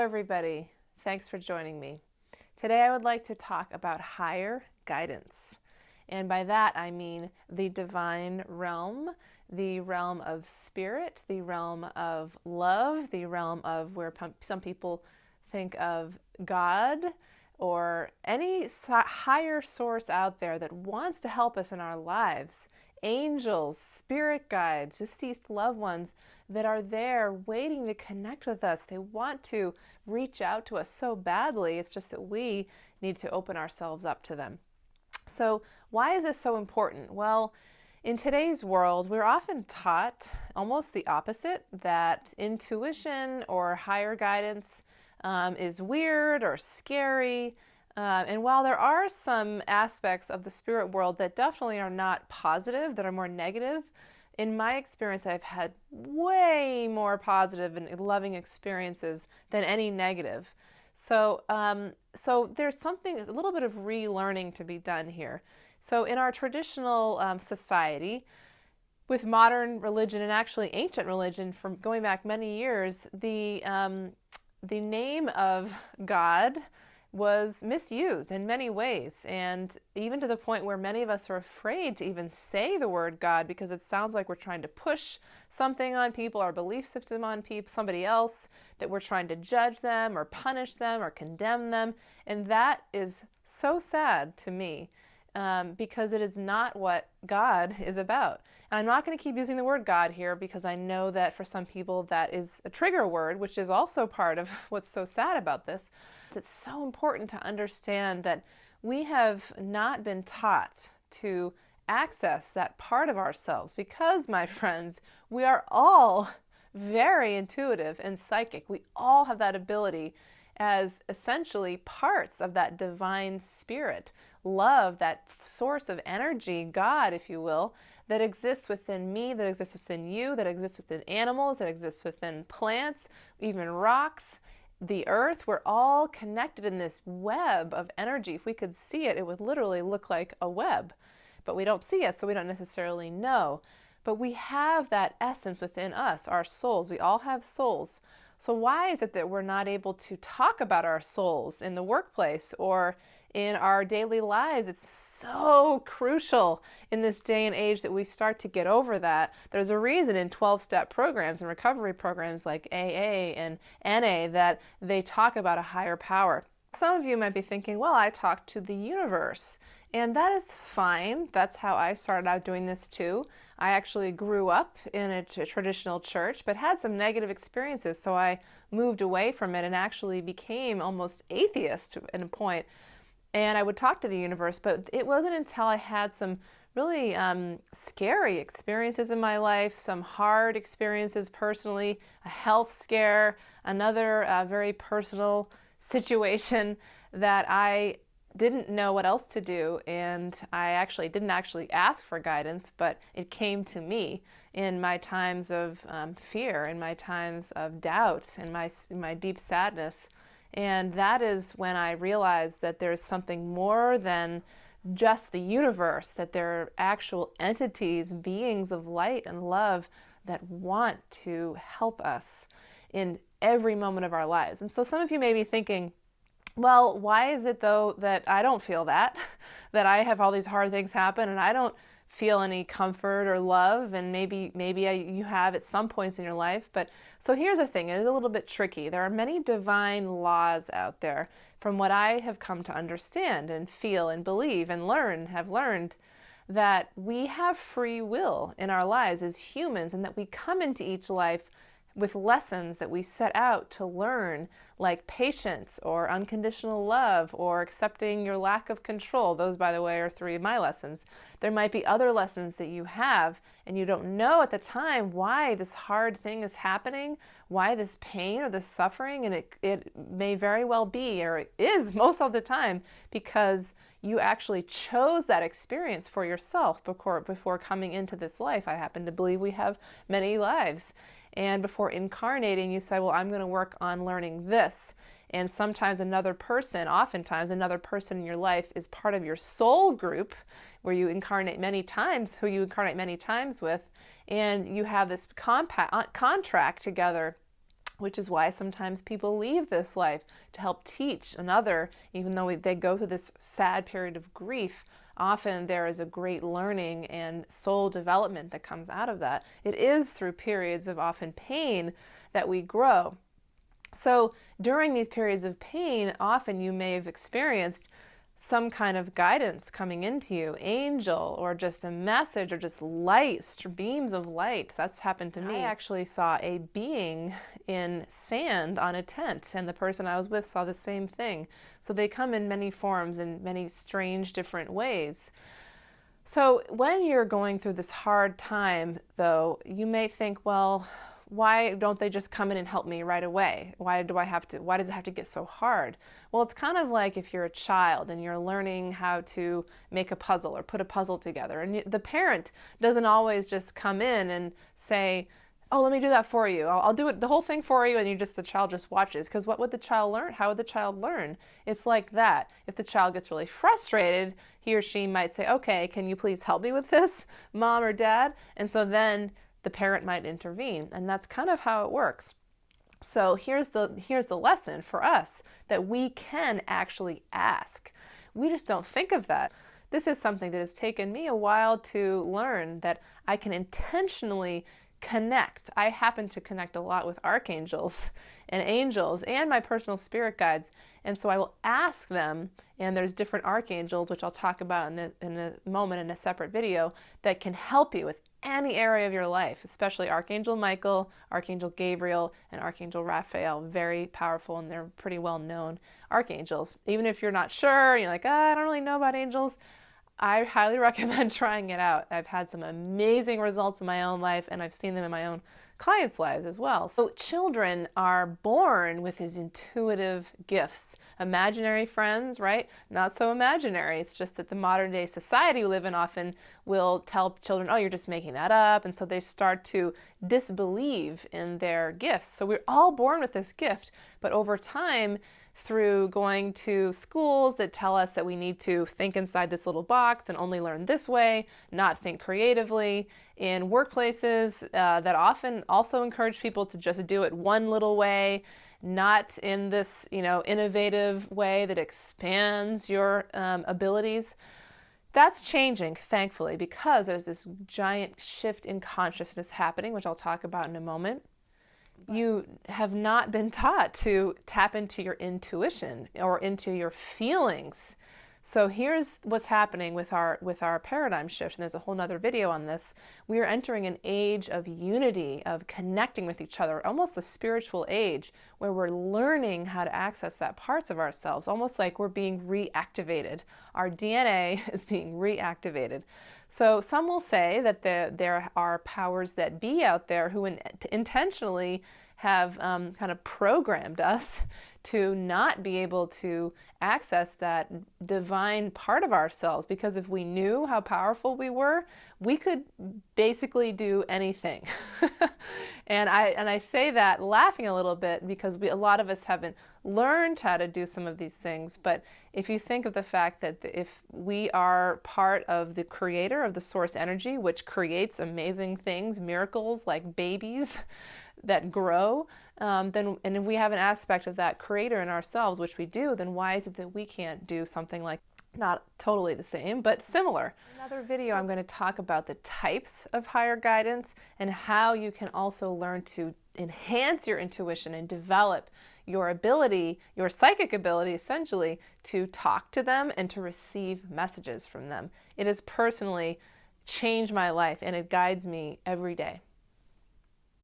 everybody. Thanks for joining me. Today I would like to talk about higher guidance. And by that I mean the divine realm, the realm of spirit, the realm of love, the realm of where some people think of God or any higher source out there that wants to help us in our lives. Angels, spirit guides, deceased loved ones that are there waiting to connect with us. They want to reach out to us so badly. It's just that we need to open ourselves up to them. So why is this so important? Well, in today's world, we're often taught almost the opposite, that intuition or higher guidance is weird or scary. And while there are some aspects of the spirit world that definitely are not positive, that are more negative, in my experience, I've had way more positive and loving experiences than any negative. So there's something, a little bit of relearning to be done here. So in our traditional society, with modern religion and actually ancient religion from going back many years, the name of God was misused in many ways, and even to the point where many of us are afraid to even say the word God because it sounds like we're trying to push something on people, our belief system on people, somebody else, that we're trying to judge them or punish them or condemn them. And that is so sad to me, because it is not what God is about. And I'm not going to keep using the word God here because I know that for some people that is a trigger word, which is also part of what's so sad about this. It's so important to understand that we have not been taught to access that part of ourselves because, my friends, we are all very intuitive and psychic. We all have that ability as essentially parts of that divine spirit, love, that source of energy, God, if you will, that exists within me, that exists within you, that exists within animals, that exists within plants, even rocks. The earth, we're all connected in this web of energy. If we could see it, it would literally look like a web. But we don't see it, so we don't necessarily know. But we have that essence within us, our souls. We all have souls. So why is it that we're not able to talk about our souls in the workplace or in our daily lives? It's so crucial in this day and age that we start to get over that. There's a reason in 12-step programs and recovery programs like AA and NA that they talk about a higher power. Some of you might be thinking, well, I talk to the universe. And that is fine. That's how I started out doing this too. I actually grew up in a traditional church, but had some negative experiences. So I moved away from it and actually became almost atheist at a point. And I would talk to the universe, but it wasn't until I had some really scary experiences in my life, some hard experiences personally, a health scare, another very personal situation, that I didn't know what else to do, and I didn't ask for guidance, but it came to me in my times of fear, in my times of doubt, in my deep sadness. And that is when I realized that there's something more than just the universe, that there are actual entities, beings of light and love that want to help us in every moment of our lives. And so some of you may be thinking, well, why is it though that I don't feel that, that I have all these hard things happen and I don't feel any comfort or love? And maybe you have at some points in your life. But so here's the thing, it is a little bit tricky. There are many divine laws out there from what I have come to understand and feel and believe and have learned, that we have free will in our lives as humans, and that we come into each life with lessons that we set out to learn, like patience or unconditional love or accepting your lack of control. Those, by the way, are 3 of my lessons. There might be other lessons that you have and you don't know at the time why this hard thing is happening, why this pain or this suffering, and it may very well be, or it is most of the time, because you actually chose that experience for yourself before coming into this life. I happen to believe we have many lives. And before incarnating, you say, well, I'm going to work on learning this. And oftentimes another person in your life is part of your soul group, where you incarnate many times, who you incarnate many times with, and you have this contract together which is why sometimes people leave this life to help teach another, even though they go through this sad period of grief. Often there is a great learning and soul development that comes out of that. It is through periods of often pain that we grow. So during these periods of pain, often you may have experienced some kind of guidance coming into you, angel, or just a message, or just light, beams of light. That's happened to me. I actually saw a being in sand on a tent, and the person I was with saw the same thing. So they come in many forms, in many strange different ways. So when you're going through this hard time, though, you may think, well, why don't they just come in and help me right away? Why does it have to get so hard? Well, it's kind of like if you're a child and you're learning how to make a puzzle or put a puzzle together, and the parent doesn't always just come in and say, oh, let me do that for you. I'll do it, the whole thing for you, and the child just watches. Because what would the child learn? How would the child learn? It's like that. If the child gets really frustrated, he or she might say, okay, can you please help me with this, mom or dad? And so then the parent might intervene, and that's kind of how it works. So here's the lesson for us, that we can actually ask. We just don't think of that. This is something that has taken me a while to learn, that I can intentionally connect. I happen to connect a lot with archangels and angels and my personal spirit guides, and so I will ask them, and there's different archangels, which I'll talk about in a moment in a separate video, that can help you with any area of your life, especially Archangel Michael, Archangel Gabriel, and Archangel Raphael. Very powerful, and they're pretty well known archangels. Even if you're not sure, you're like, I don't really know about angels, I highly recommend trying it out. I've had some amazing results in my own life, and I've seen them in my own clients' lives as well. So children are born with these intuitive gifts. Imaginary friends, right? Not so imaginary. It's just that the modern day society we live in often will tell children, oh, you're just making that up. And so they start to disbelieve in their gifts. So we're all born with this gift, but over time, through going to schools that tell us that we need to think inside this little box and only learn this way, not think creatively, in workplaces that often also encourage people to just do it one little way, not in this, innovative way that expands your abilities. That's changing, thankfully, because there's this giant shift in consciousness happening, which I'll talk about in a moment. You have not been taught to tap into your intuition or into your feelings. So here's what's happening with our paradigm shift, and there's a whole nother video on this. We are entering an age of unity, of connecting with each other, almost a spiritual age, where we're learning how to access that parts of ourselves, almost like we're being reactivated. Our DNA is being reactivated. So some will say that there are powers that be out there who intentionally have kind of programmed us to not be able to access that divine part of ourselves, because if we knew how powerful we were, we could basically do anything. And I say that laughing a little bit, because a lot of us haven't learned how to do some of these things. But if you think of the fact that if we are part of the creator of the source energy, which creates amazing things, miracles like babies that grow, and if we have an aspect of that creator in ourselves, which we do, then why is it that we can't do something like, not totally the same, but similar? Another video, I'm going to talk about the types of higher guidance and how you can also learn to enhance your intuition and develop your ability, your psychic ability, essentially, to talk to them and to receive messages from them. It has personally changed my life, and it guides me every day.